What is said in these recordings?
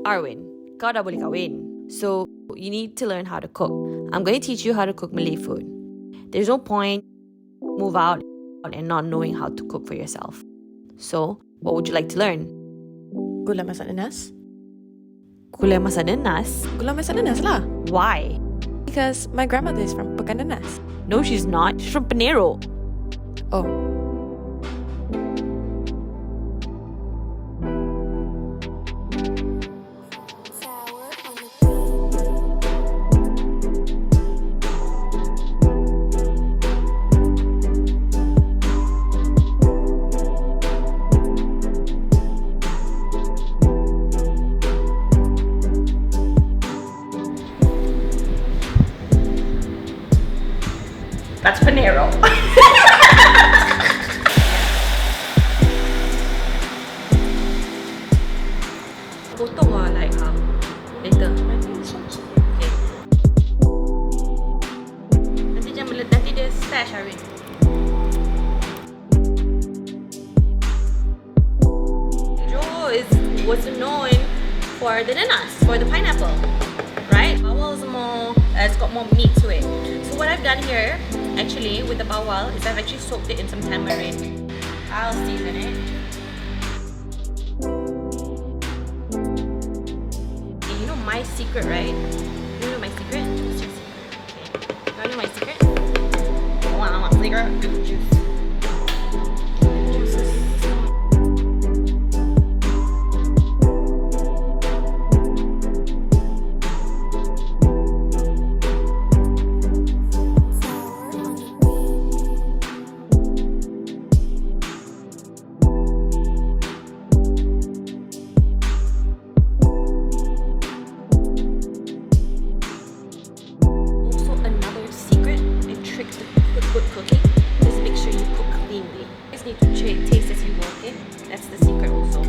Arwin, kau dah boleh kahwin. So, you need to learn how to cook. I'm going to teach you how to cook Malay food. There's no point move out and not knowing how to cook for yourself. So, what would you like to learn? Gulai masak nenas. Gulai masak nenas? Gulai masak nenas lah. Why? Because my grandmother is from Pekan Nenas. No, she's not. She's from Penero. Oh. That's Penero. Potong lah like later. Okay. Nanti dia stash Arwin. Johor was known for the nenas, for the pineapple, right? Bawal is more, it's got more meat to it. So what I've done here, actually, with the bawal, is I've actually soaked it in some tamarind. I'll season it. Okay, you know my secret, right? You know my secret? It's your secret. Okay. You wanna know my secret? Wow, my secret? Good juice. Good cooking is make sure you cook cleanly. You just need to taste as you go, okay? That's the secret also.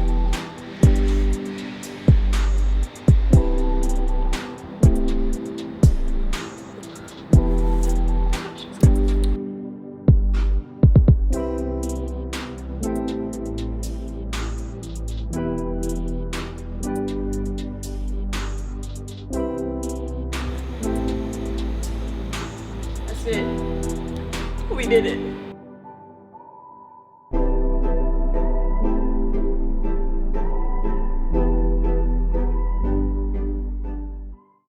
That's it. We did it.